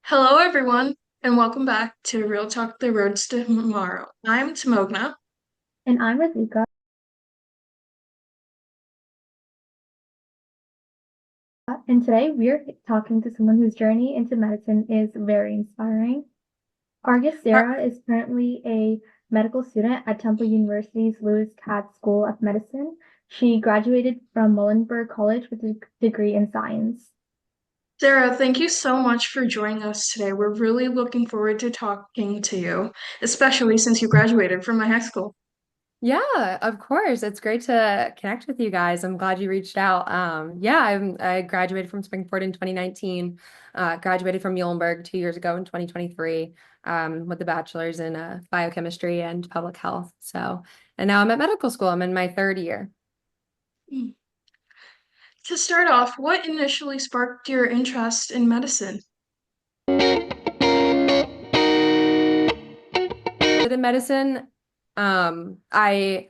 Hello, everyone, and welcome back to Real Talk The Roads to Tomorrow. I'm Timogna. And I'm Radhika, and today we're talking to someone whose journey into medicine is very inspiring. Our guest Sarah is currently a medical student at Temple University's Lewis Katz School of Medicine. She graduated from Muhlenberg College with a degree in science. Sara, thank you so much for joining us today. We're really looking forward to talking to you, especially since you graduated from my high school. Yeah, of course. It's great to connect with you guys. I'm glad you reached out. I graduated from Springford in 2019, graduated from Muhlenberg 2 years ago in 2023, with a bachelor's in biochemistry and public health. And now I'm at medical school. I'm in my third year. Hmm. To start off, what initially sparked your interest in medicine? In medicine, I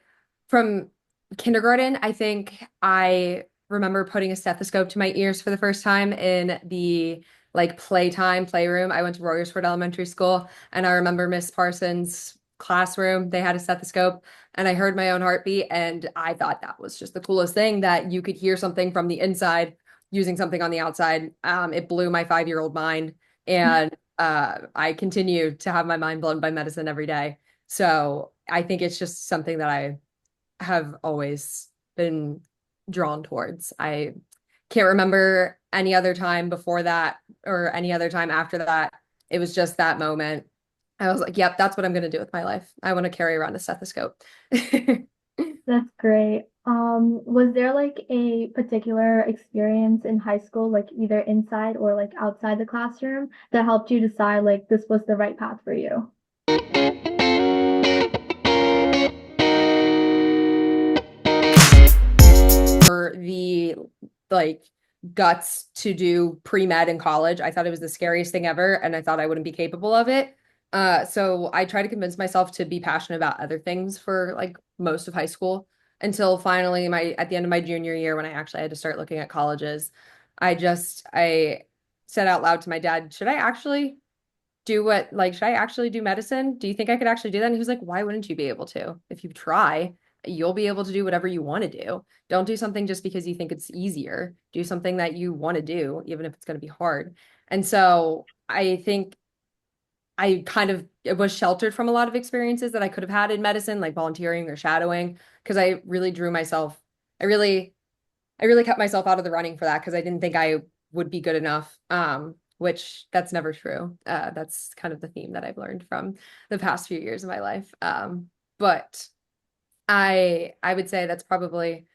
from kindergarten, I think I remember putting a stethoscope to my ears for the first time in the playroom. I went to Royersford Elementary School, and I remember Miss Parsons' classroom. They had a stethoscope, and I heard my own heartbeat, and I thought that was just the coolest thing that you could hear something from the inside using something on the outside. It blew my 5-year-old mind, and I continue to have my mind blown by medicine every day. So I think it's just something that I have always been drawn towards. I can't remember any other time before that or any other time after that. It was just that moment. I was like, yep, that's what I'm going to do with my life. I want to carry around a stethoscope. That's great. Was there like a particular experience in high school, like either inside or like outside the classroom, that helped you decide like this was the right path for you? For the like guts to do pre-med in college. I thought it was the scariest thing ever, and I thought I wouldn't be capable of it. So I tried to convince myself to be passionate about other things for like most of high school until finally my at the end of my junior year when I actually had to start looking at colleges. I said out loud to my dad, should I actually should I actually do medicine? Do you think I could actually do that? And he was like, why wouldn't you be able to? If you try, you'll be able to do whatever you want to do. Don't do something just because you think it's easier. Do something that you want to do, even if it's going to be hard. And so I think I kind of was sheltered from a lot of experiences that I could have had in medicine, like volunteering or shadowing, because I really drew myself, I really I really kept myself out of the running for that because I didn't think I would be good enough. Which that's never true. That's kind of the theme that I've learned from the past few years of my life. But I would say it's probably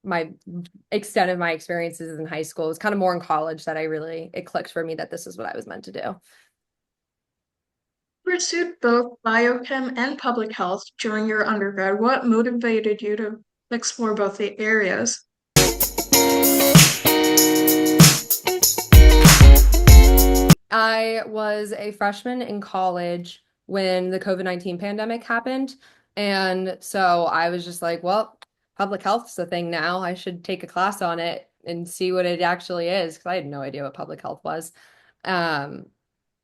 my extent of my experiences in high school. It was kind of more in college that it clicked for me that this is what I was meant to do. Pursued both biochem and public health during your undergrad. What motivated you to explore both the areas? I was a freshman in college when the COVID-19 pandemic happened. And so I was just like, well, public health's the thing now. I should take a class on it and see what it actually is, because I had no idea what public health was. Um,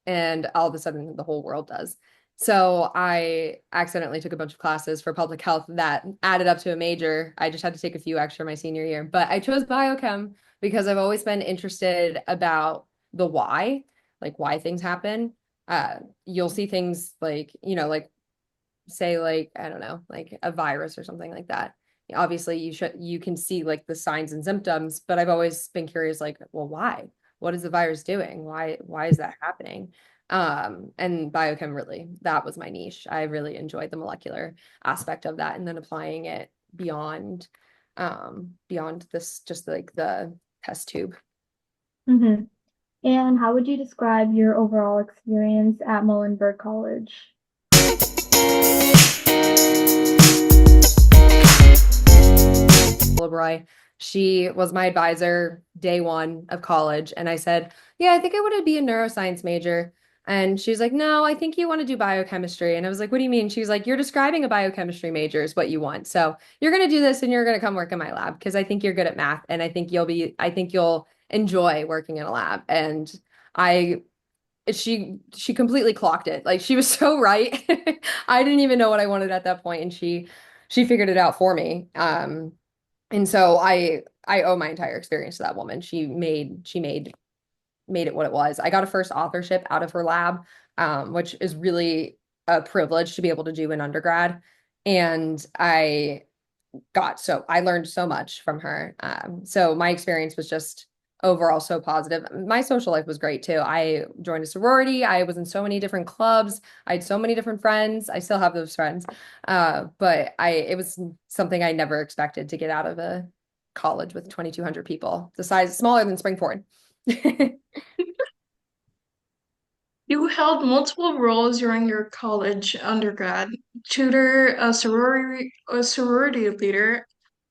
and all of a sudden the whole world does. So I accidentally took a bunch of classes for public health that added up to a major. I just had to take a few extra my senior year, but I chose biochem because I've always been interested about the why, like why things happen. You'll see things like, like say like, I don't know, like a virus or something like that. Obviously you can see like the signs and symptoms, but I've always been curious, like, well, why? What is the virus doing? Why is that happening? And biochem really, that was my niche. I really enjoyed the molecular aspect of that and then applying it beyond this just like the test tube. Hmm. And how would you describe your overall experience at Muhlenberg College? Roy. She was my advisor day one of college. And I said, yeah, I think I want to be a neuroscience major. And she's like, no, I think you want to do biochemistry. And I was like, what do you mean? She's like, you're describing a biochemistry major is what you want. So you're going to do this and you're going to come work in my lab because I think you're good at math. And I think you'll enjoy working in a lab. And I she completely clocked it. Like she was so right. I didn't even know what I wanted at that point, and she figured it out for me. And so I owe my entire experience to that woman. She made it what it was. I got a first authorship out of her lab, which is really a privilege to be able to do in undergrad. And I learned so much from her. So my experience was just overall so positive. My social life was great too. I joined a sorority. I was in so many different clubs. I had so many different friends. I still have those friends. But it was something I never expected to get out of a college with 2,200 people, the size smaller than Springford. You held multiple roles during your college undergrad: tutor, a sorority leader,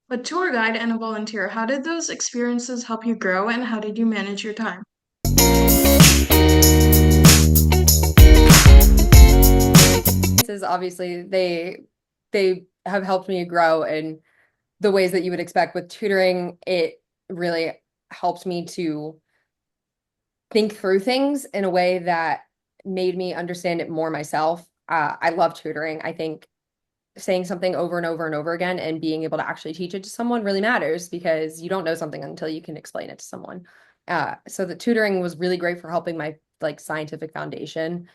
a tour guide, and a volunteer. How did those experiences help you grow, and how did you manage your time? Is obviously they have helped me grow in the ways that you would expect with tutoring. It really helped me to think through things in a way that made me understand it more myself. I love tutoring. I think saying something over and over and over again and being able to actually teach it to someone really matters because you don't know something until you can explain it to someone. So the tutoring was really great for helping my like scientific foundation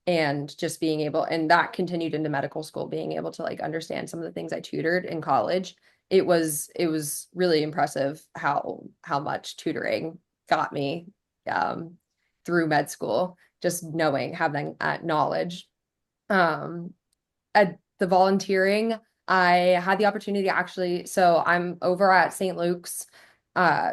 and just being able, and that continued into medical school, being able to like understand some of the things I tutored in college. It was really impressive how much tutoring got me um, through med school, just knowing, having that knowledge. Um, at the volunteering, I had the opportunity to actually, so I'm over at St. Luke's.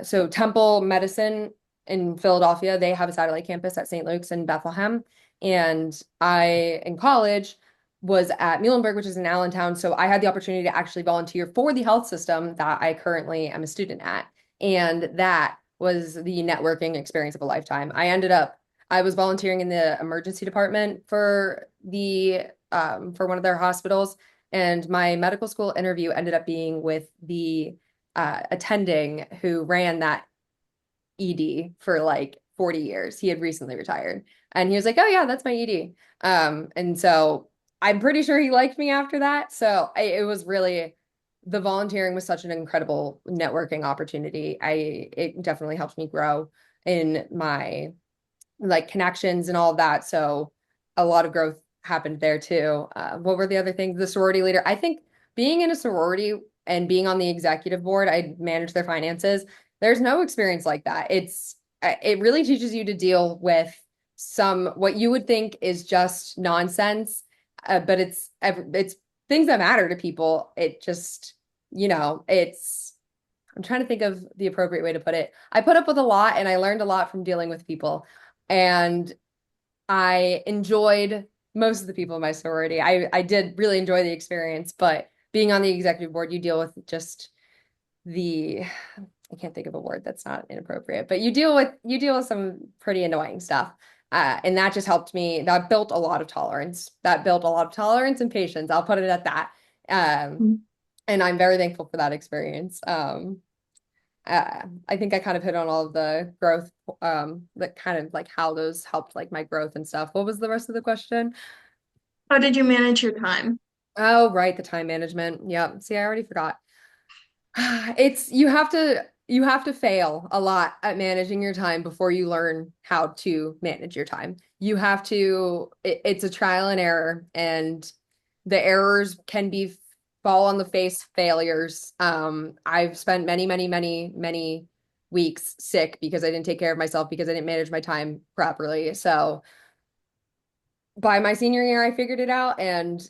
So Temple Medicine in Philadelphia, they have a satellite campus at St. Luke's in Bethlehem. And I, in college, was at Muhlenberg, which is in Allentown. So I had the opportunity to actually volunteer for the health system that I currently am a student at. And that was the networking experience of a lifetime. I was volunteering in the emergency department for one of their hospitals. And my medical school interview ended up being with the attending who ran that ED for like 40 years. He had recently retired. And he was like, "Oh yeah, that's my ED." And so I'm pretty sure he liked me after that. So it was really, the volunteering was such an incredible networking opportunity. It definitely helped me grow in my like connections and all of that. So a lot of growth happened there too. What were the other things? The sorority leader. I think being in a sorority and being on the executive board, I manage their finances. There's no experience like that. It really teaches you to deal with some what you would think is just nonsense, but it's things that matter to people. It just, it's I'm trying to think of the appropriate way to put it. I put up with a lot and I learned a lot from dealing with people. And I enjoyed most of the people in my sorority. I did really enjoy the experience, but being on the executive board, you deal with just the I can't think of a word that's not inappropriate, but you deal with some pretty annoying stuff. And that just helped me. That built a lot of tolerance. That built a lot of tolerance and patience. I'll put it at that. Um, Mm. and I'm very thankful for that experience. I think I kind of hit on all of the growth, that kind of like how those helped like my growth and stuff. What was the rest of the question? How did you manage your time? Oh, right, the time management. Yeah. See, I already forgot. You have to fail a lot at managing your time before you learn how to manage your time. It's a trial and error, and the errors can be fall on the face failures. I've spent many, many, many, many weeks sick because I didn't take care of myself because I didn't manage my time properly. So by my senior year, I figured it out, and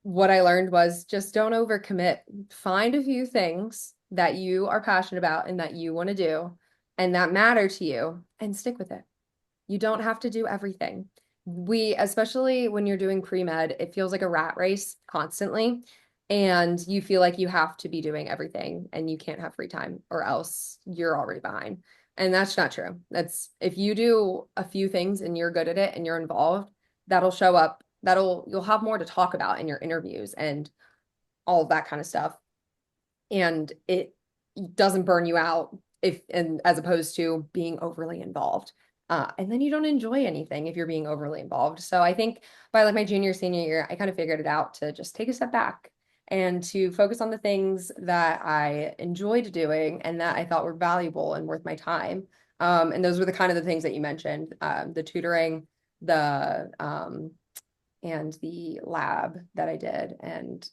what I learned was just don't overcommit. Find a few things that you are passionate about and that you want to do and that matter to you and stick with it. You don't have to do everything. Especially when you're doing pre-med, it feels like a rat race constantly. And you feel like you have to be doing everything and you can't have free time or else you're already behind. And that's not true. That's if you do a few things and you're good at it and you're involved, that'll show up. You'll have more to talk about in your interviews and all of that kind of stuff. And it doesn't burn you out if and as opposed to being overly involved. And then you don't enjoy anything if you're being overly involved. So I think by like my junior, senior year, I kind of figured it out to just take a step back and to focus on the things that I enjoyed doing and that I thought were valuable and worth my time. And those were the kind of the things that you mentioned, the tutoring, the and the lab that I did, and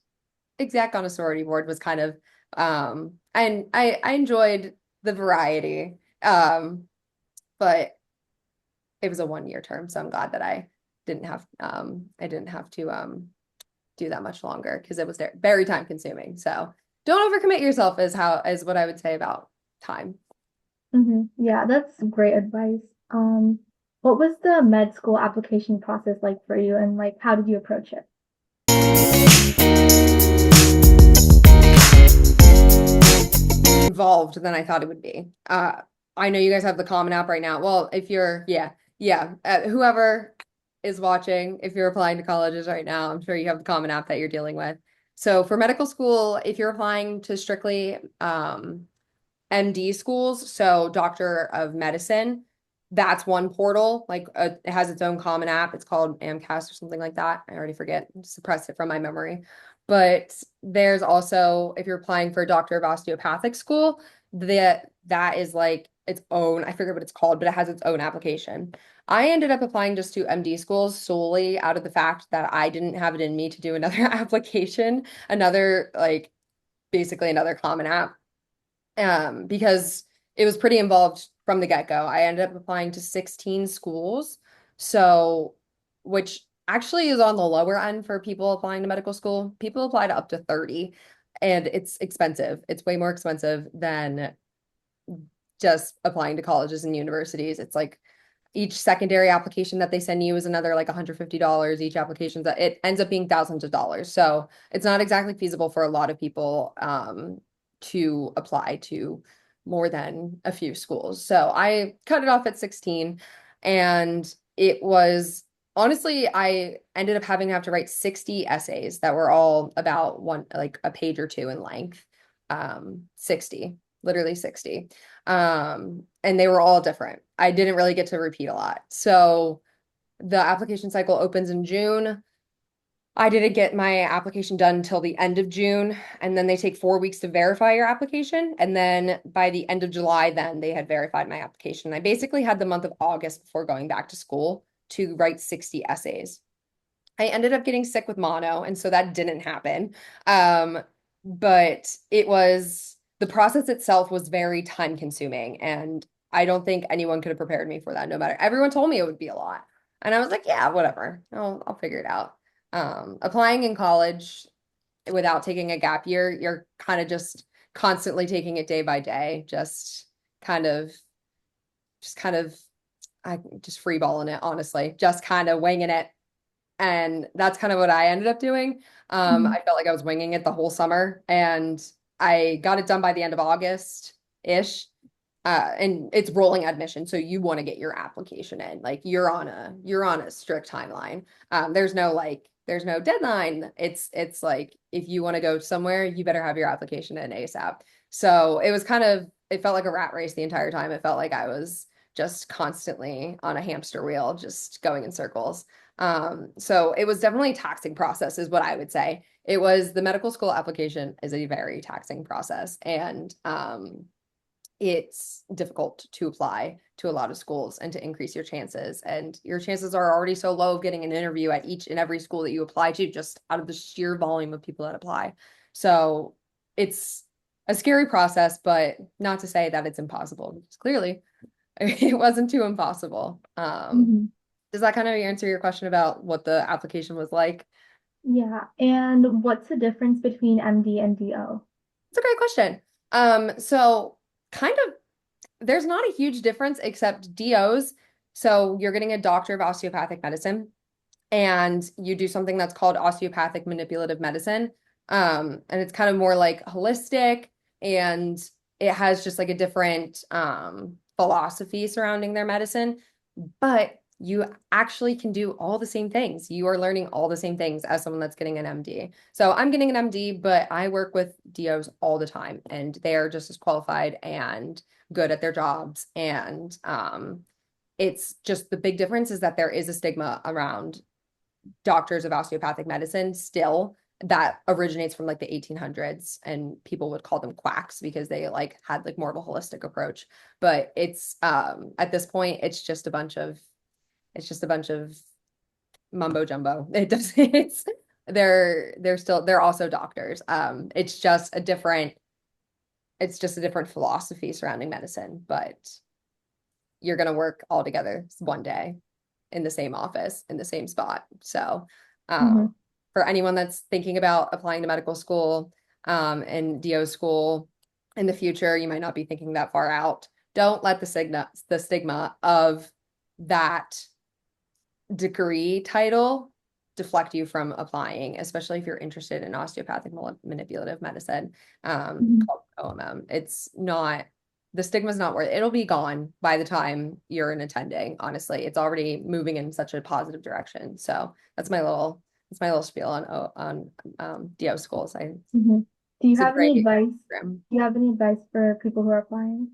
exec on a sorority board was kind of and I enjoyed the variety. But it was a 1 year term, so I'm glad that I didn't have to do that much longer because it was very time consuming. So don't overcommit yourself is what I would say about time. Yeah, that's great advice. What was the med school application process like for you, and like how did you approach it? Involved than I thought it would be. I know you guys have the Common App right now. Well, if you're, yeah, whoever is watching, if you're applying to colleges right now, I'm sure you have the Common App that you're dealing with. So for medical school, if you're applying to strictly MD schools, so Doctor of Medicine, that's one portal. Like it has its own Common App. It's called AMCAS or something like that. I already forget, suppressed it from my memory. But there's also, if you're applying for a Doctor of Osteopathic school, that is like its own, I forget what it's called, but it has its own application. I ended up applying just to MD schools solely out of the fact that I didn't have it in me to do another application, another like basically another Common App, because it was pretty involved from the get-go. I ended up applying to 16 schools, so which actually is on the lower end for people applying to medical school. People apply to up to 30, and it's expensive. It's way more expensive than just applying to colleges and universities. It's like each secondary application that they send you is another like $150 each application, that it ends up being thousands of dollars. So it's not exactly feasible for a lot of people to apply to more than a few schools. So I cut it off at 16, and it was honestly, I ended up having to have to write 60 essays that were all about one, like a page or two in length. 60, literally 60. And they were all different. I didn't really get to repeat a lot. So the application cycle opens in June. I didn't get my application done until the end of June, and then they take 4 weeks to verify your application. And then by the end of July, then they had verified my application. I basically had the month of August before going back to school to write 60 essays. I ended up getting sick with mono, and so that didn't happen. But it was the process itself was very time consuming, and I don't think anyone could have prepared me for that. No matter, everyone told me it would be a lot, and I was like, yeah, whatever, I'll figure it out. Applying in college without taking a gap year, you're kind of just constantly taking it day by day, kind of, just kind of, I just freeballing it, honestly, just kind of winging it, and that's kind of what I ended up doing. Mhm. I felt like I was winging it the whole summer, and I got it done by the end of August-ish. And it's rolling admission, so you want to get your application in. Like you're on a strict timeline. There's no deadline. It's like if you want to go somewhere, you better have your application in ASAP. So it felt like a rat race the entire time. It felt like I was just constantly on a hamster wheel, just going in circles. So it was definitely a taxing process, is what I would say. It was the medical school application is a very taxing process, and it's difficult to apply to a lot of schools and to increase your chances. And your chances are already so low of getting an interview at each and every school that you apply to, just out of the sheer volume of people that apply. So it's a scary process, but not to say that it's impossible, because clearly it wasn't too impossible. Mhm. Does that kind of answer your question about what the application was like? Yeah, and what's the difference between MD and DO? It's a great question. So kind of there's not a huge difference except DOs. So you're getting a doctor of osteopathic medicine, and you do something that's called osteopathic manipulative medicine. And it's kind of more like holistic, and it has just like a different philosophy surrounding their medicine. But you actually can do all the same things. You are learning all the same things as someone that's getting an MD. So I'm getting an MD, but I work with DOs all the time, and they are just as qualified and good at their jobs. And it's just the big difference is that there is a stigma around doctors of osteopathic medicine still that originates from like the 1800s, and people would call them quacks because they like had like more of a holistic approach. But it's at this point it's just a bunch of mumbo jumbo. It does it's they're also doctors. It's just a different philosophy surrounding medicine, but you're going to work all together one day in the same office in the same spot. So Hmm. for anyone that's thinking about applying to medical school and DO school in the future, you might not be thinking that far out. Don't let the stigma of that degree title deflect you from applying, especially if you're interested in osteopathic manipulative medicine, Hmm. called OMM. It's not, the stigma's not worth it. It'll be gone by the time you're in attending, honestly. It's already moving in such a positive direction. So that's my little spiel on DO schools. Hmm. Do you It's a have any great advice? program. Do you have any advice for people who are applying?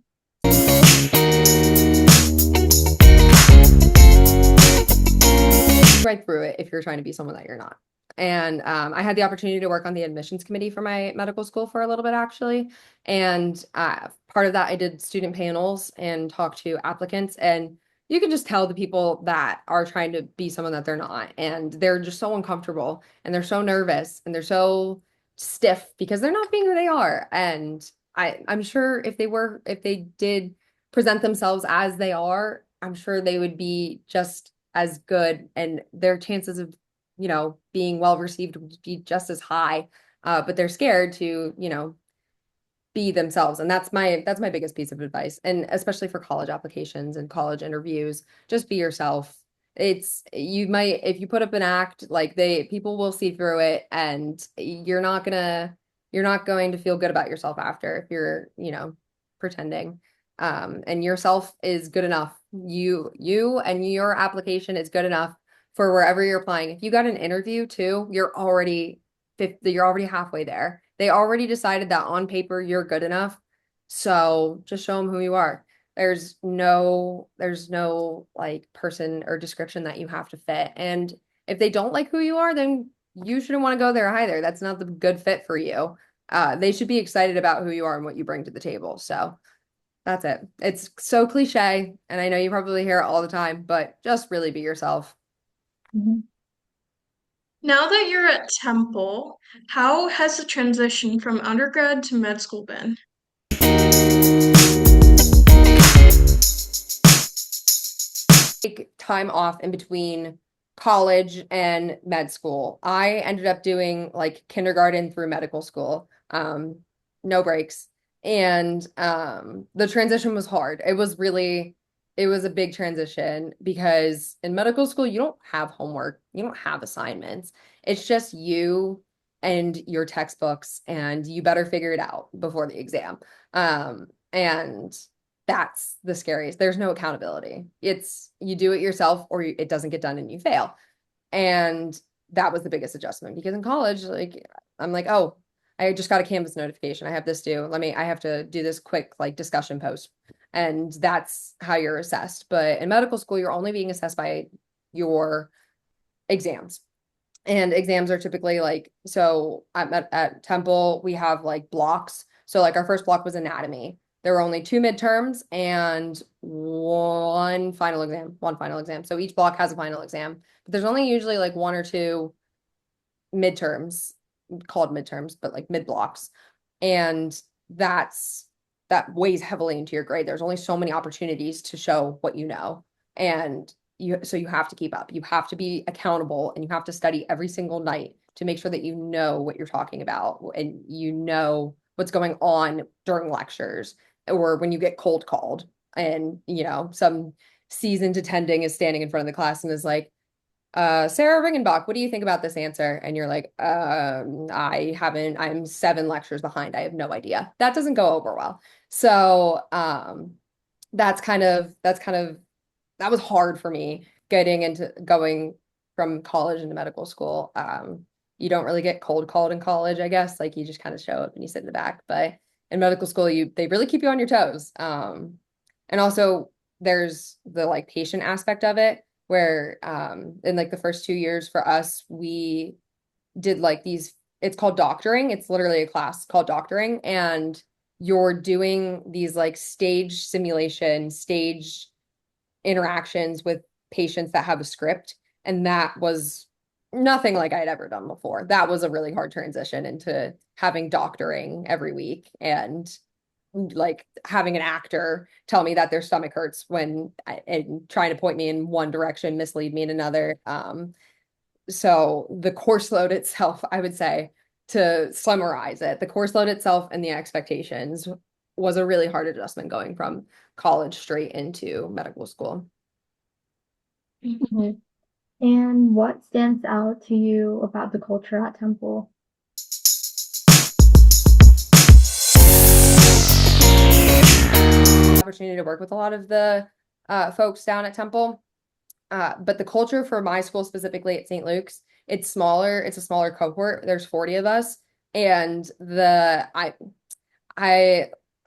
Right through it if you're trying to be someone that you're not. And I had the opportunity to work on the admissions committee for my medical school for a little bit, actually. And part of that, I did student panels and talked to applicants. And you can just tell the people that are trying to be someone that they're not. And they're just so uncomfortable and they're so nervous and they're so stiff because they're not being who they are. And I'm sure if they did present themselves as they are, I'm sure they would be just as good and their chances of, being well received would be just as high. But they're scared to, be themselves. And that's my biggest piece of advice. And especially for college applications and college interviews, just be yourself. You might, if you put up an act, like people will see through it and you're not going to feel good about yourself after if you're, pretending. And yourself is good enough. You and your application is good enough for wherever you're applying. If you got an interview too, you're already halfway there. They already decided that on paper you're good enough. So just show them who you are. There's no like person or description that you have to fit. And if they don't like who you are, then you shouldn't want to go there either. That's not the good fit for you. They should be excited about who you are and what you bring to the table. So that's it. It's so cliche, and I know you probably hear it all the time, but just really be yourself. Hmm. Now that you're at Temple, how has the transition from undergrad to med school been? Take time off in between college and med school. I ended up doing like kindergarten through medical school, no breaks. And the transition was hard. It was a big transition because in medical school, you don't have homework, you don't have assignments. It's just you and your textbooks, and you better figure it out before the exam. And that's the scariest. There's no accountability. It's you do it yourself or it doesn't get done and you fail. And that was the biggest adjustment because in college, like I'm like, oh, I just got a Canvas notification. I have this due. I have to do this quick like discussion post. And that's how you're assessed. But in medical school, you're only being assessed by your exams. And exams are typically like, so at Temple, we have like blocks. So like our first block was anatomy. There were only two midterms and one final exam. So each block has a final exam, but there's only usually like one or two midterms called midterms, but like mid blocks. And that weighs heavily into your grade. There's only so many opportunities to show what you know. And you have to keep up. You have to be accountable and you have to study every single night to make sure that you know what you're talking about and you know what's going on during lectures or when you get cold called and some seasoned attending is standing in front of the class and is like, Sarah Ringenbach, what do you think about this answer? And you're like, I'm 7 lectures behind. I have no idea. That doesn't go over well. So, that was hard for me getting into going from college into medical school. You don't really get cold called in college, I guess. Like you just kind of show up and you sit in the back. But in medical school, they really keep you on your toes. And also there's the like patient aspect of it where in like the first 2 years for us, we did like these, it's called doctoring. It's literally a class called doctoring. And you're doing these like stage simulation, stage interactions with patients that have a script. And that was nothing like I'd ever done before. That was a really hard transition into having doctoring every week and like having an actor tell me that their stomach hurts when and trying to point me in one direction, mislead me in another. So the course load itself, I would say, to summarize it, the course load itself and the expectations was a really hard adjustment going from college straight into medical school. Mhm. And what stands out to you about the culture at Temple? Opportunity to work with a lot of the folks down at Temple. But the culture for my school specifically at St. Luke's, it's smaller. It's a smaller cohort. There's 40 of us, and I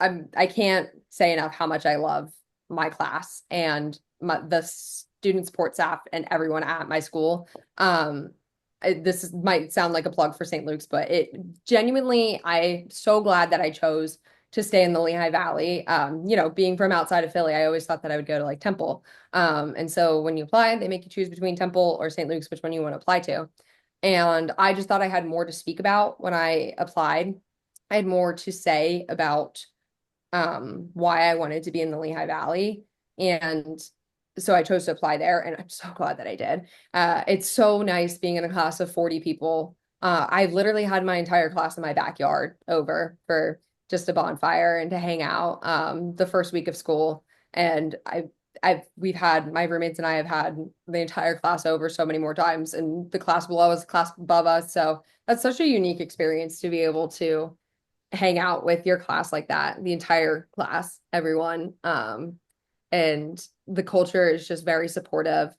I can't say enough how much I love my class and the student support staff and everyone at my school. Might sound like a plug for St. Luke's, but it genuinely, I'm so glad that I chose to stay in the Lehigh Valley. Being from outside of Philly, I always thought that I would go to like Temple. And so when you apply, they make you choose between Temple or St. Luke's, which one you want to apply to. And I just thought I had more to speak about when I applied. I had more to say about why I wanted to be in the Lehigh Valley. And so I chose to apply there, and I'm so glad that I did. It's so nice being in a class of 40 people. I literally had my entire class in my backyard over for just a bonfire and to hang out the first week of school. And we've had my roommates and I have had the entire class over so many more times, and the class below us, the class above us. So that's such a unique experience to be able to hang out with your class like that, the entire class, everyone. And the culture is just very supportive.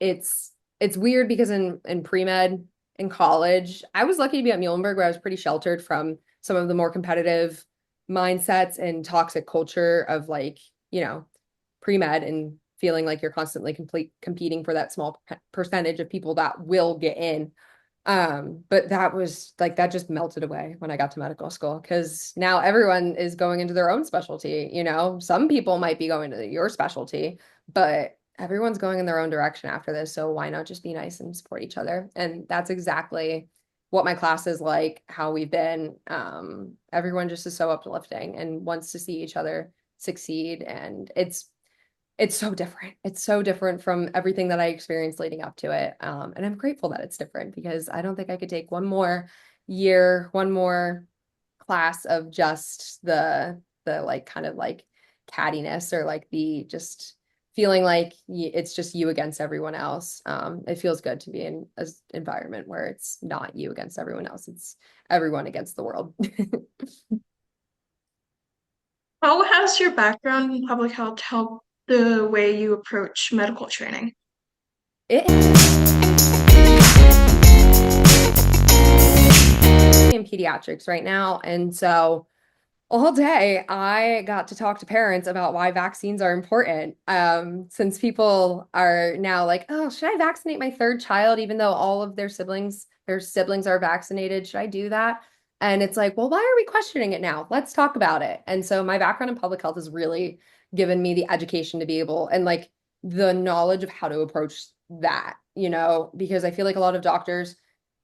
It's weird because in pre-med in college, I was lucky to be at Muhlenberg where I was pretty sheltered from some of the more competitive mindsets and toxic culture of like, pre-med and feeling like you're constantly competing for that small percentage of people that will get in. But that was like that just melted away when I got to medical school because now everyone is going into their own specialty. Some people might be going to your specialty, but everyone's going in their own direction after this. So why not just be nice and support each other? And that's exactly what my class is like, how we've been. Everyone just is so uplifting and wants to see each other succeed. And it's so different. It's so different from everything that I experienced leading up to it. And I'm grateful that it's different because I don't think I could take one more year, one more class of just the like kind of like cattiness or like the just feeling like it's just you against everyone else. It feels good to be in an environment where it's not you against everyone else. It's everyone against the world. How has your background in public health helped the way you approach medical training? It in pediatrics right now. And so all day I got to talk to parents about why vaccines are important. Since people are now like, oh, should I vaccinate my third child, even though all of their siblings are vaccinated? Should I do that? And it's like, well, why are we questioning it now? Let's talk about it. And so my background in public health has really given me the education to be able and like the knowledge of how to approach that, because I feel like a lot of doctors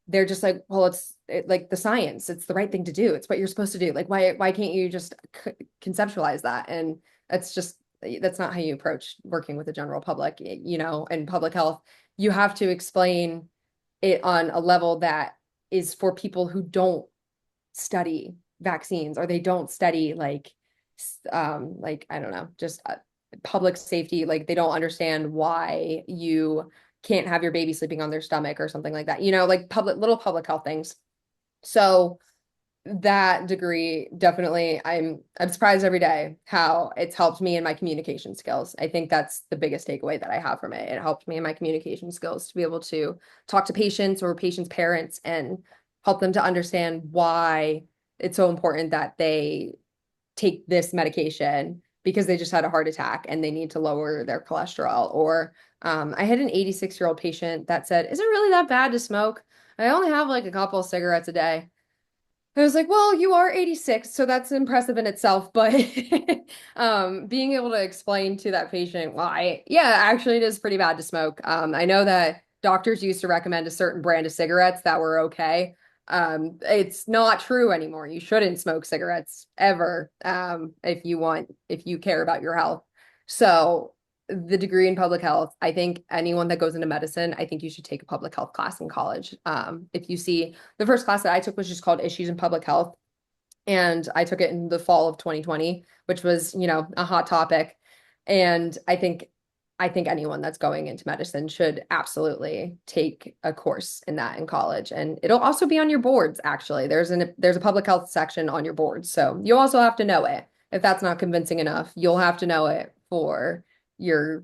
they're just like, well, like the science, it's the right thing to do. It's what you're supposed to do. Like, why can't you just conceptualize that? And that's not how you approach working with the general public, and public health. You have to explain it on a level that is for people who don't study vaccines or they don't study like I don't know, just public safety. Like they don't understand why you can't have your baby sleeping on their stomach or something like that. Like little public health things. So that degree definitely, I'm surprised every day how it's helped me in my communication skills. I think that's the biggest takeaway that I have from it. It helped me in my communication skills to be able to talk to patients or patients' parents and help them to understand why it's so important that they take this medication because they just had a heart attack and they need to lower their cholesterol. Or I had an 86-year-old patient that said, "Is it really that bad to smoke? I only have like a couple of cigarettes a day." I was like, well, you are 86, so that's impressive in itself. But being able to explain to that patient why, yeah, actually it is pretty bad to smoke. I know that doctors used to recommend a certain brand of cigarettes that were okay. It's not true anymore. You shouldn't smoke cigarettes ever, if you care about your health. So the degree in public health, I think anyone that goes into medicine, I think you should take a public health class in college. If you see the first class that I took was just called Issues in Public Health. And I took it in the fall of 2020, which was, a hot topic. And I think anyone that's going into medicine should absolutely take a course in that in college. And it'll also be on your boards, actually. There's a public health section on your boards. So you'll also have to know it. If that's not convincing enough, you'll have to know it for your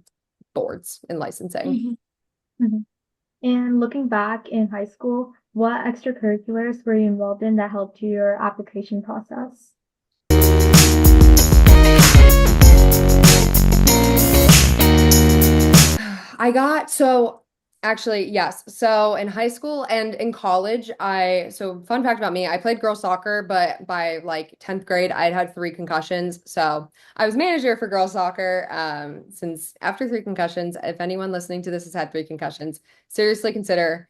boards and licensing. Mhm. Mhm. And looking back in high school, what extracurriculars were you involved in that helped your application process? I got so actually, yes. So in high school and in college, so fun fact about me, I played girls soccer, but by like 10th grade, I'd had three concussions. So I was manager for girls soccer. Since after three concussions, if anyone listening to this has had three concussions, seriously consider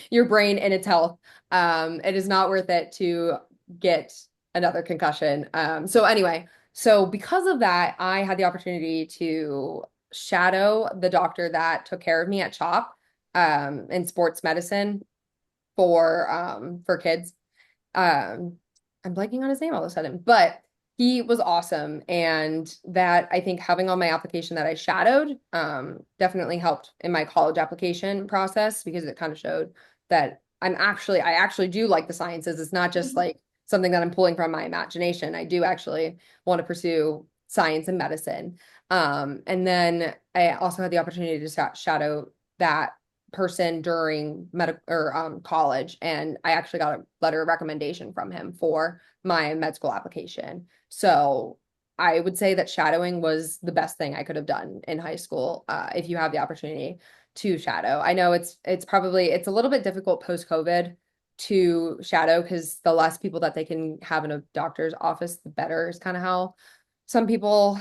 your brain and its health. It is not worth it to get another concussion. So anyway, so because of that, I had the opportunity to shadow the doctor that took care of me at CHOP, in sports medicine for kids. Um, I'm blanking on his name all of a sudden, but he was awesome. And that I think having on my application that I shadowed, definitely helped in my college application process because it kind of showed that I actually do like the sciences. It's not just like something that I'm pulling from my imagination. I do actually want to pursue science and medicine. And then I also had the opportunity to shadow that person during medical or college, and I actually got a letter of recommendation from him for my med school application. So I would say that shadowing was the best thing I could have done in high school, if you have the opportunity to shadow. I know it's a little bit difficult post COVID to shadow because the less people that they can have in a doctor's office, the better is kind of how some people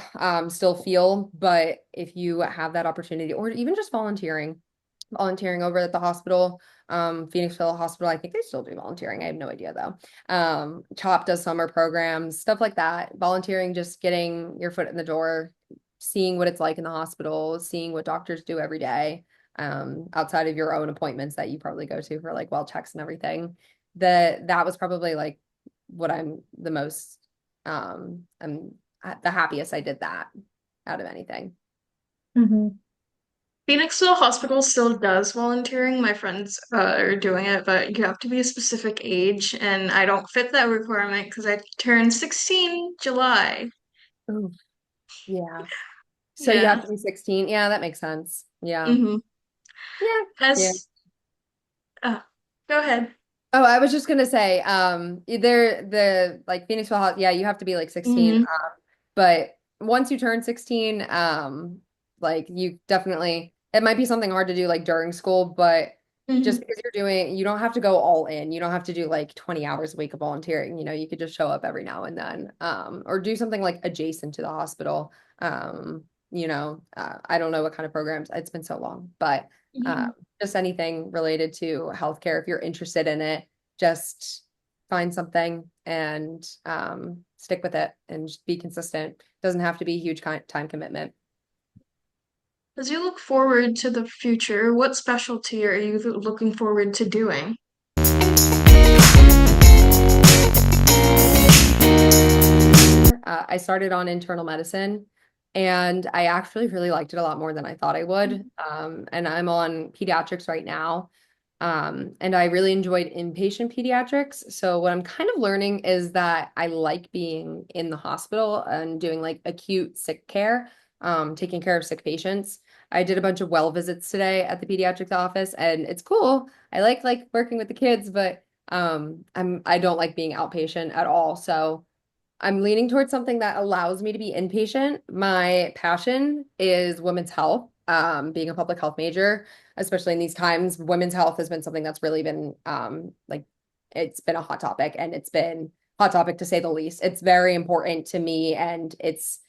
still feel. But if you have that opportunity, or even just volunteering over at the hospital, Phoenixville Hospital. I think they still do volunteering. I have no idea though. CHOP does summer programs, stuff like that. Volunteering, just getting your foot in the door, seeing what it's like in the hospital, seeing what doctors do every day, outside of your own appointments that you probably go to for like well checks and everything. That was probably like what I'm the happiest I did that out of anything. Hmm. Phoenixville Hospital still does volunteering. My friends are doing it, but you have to be a specific age, and I don't fit that requirement because I turned 16 July. Ooh, yeah. So you have Yeah. to be 16. Yeah, that makes sense. Yeah. Mm-hmm. Yeah. Yeah. As Go ahead. Oh, I was just gonna say, either the like Phoenixville, yeah, you have to be like 16. Mm-hmm. But once you turn 16, like you definitely, it might be something hard to do like during school, but just Mm-hmm. because you don't have to go all in. You don't have to do like 20 hours a week of volunteering. You could just show up every now and then, or do something like adjacent to the hospital. I don't know what kind of programs. It's been so long, but Mm-hmm. um, just anything related to healthcare. If you're interested in it, just find something and stick with it and just be consistent. Doesn't have to be a huge time commitment. As you look forward to the future, what specialty are you looking forward to doing? I started on internal medicine and I actually really liked it a lot more than I thought I would. And I'm on pediatrics right now. And I really enjoyed inpatient pediatrics. So what I'm kind of learning is that I like being in the hospital and doing like acute sick care, taking care of sick patients. I did a bunch of well visits today at the pediatrics office, and it's cool. I like working with the kids, but I don't like being outpatient at all. So I'm leaning towards something that allows me to be inpatient. My passion is women's health, being a public health major, especially in these times. Women's health has been something that's really been like it's been a hot topic, and it's been hot topic to say the least. It's very important to me, and it's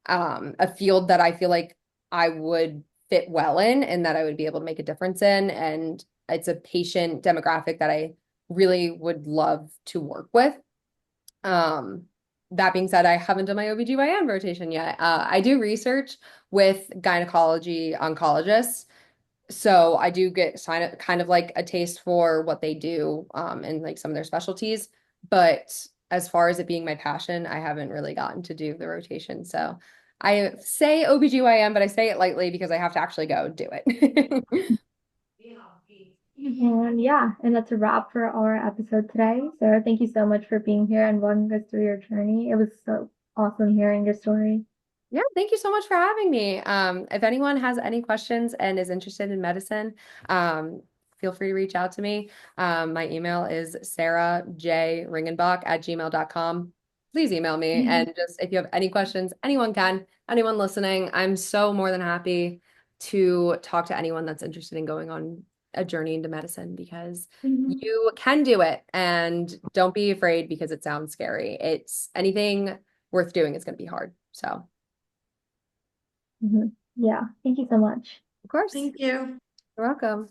a field that I feel like I would fit well in and that I would be able to make a difference in. And it's a patient demographic that I really would love to work with. Um, that being said, I haven't done my OBGYN rotation yet. I do research with gynecology oncologists. So I do get kind of like a taste for what they do and like some of their specialties. But as far as it being my passion, I haven't really gotten to do the rotation. So I say OBGYN, but I say it lightly because I have to actually go do it. And yeah, and that's a wrap for our episode today. Sarah, thank you so much for being here and walking us through your journey. It was so awesome hearing your story. Yeah, thank you so much for having me. If anyone has any questions and is interested in medicine, feel free to reach out to me. My email is sarahjringenbach@gmail.com. Please email me. And just if you have any questions, anyone listening, I'm so more than happy to talk to anyone that's interested in going on a journey into medicine because Mhm. you can do it and don't be afraid because it sounds scary. It's anything worth doing is going to be hard. So. Mhm. Yeah, thank you so much. Of course. Thank you. You're welcome.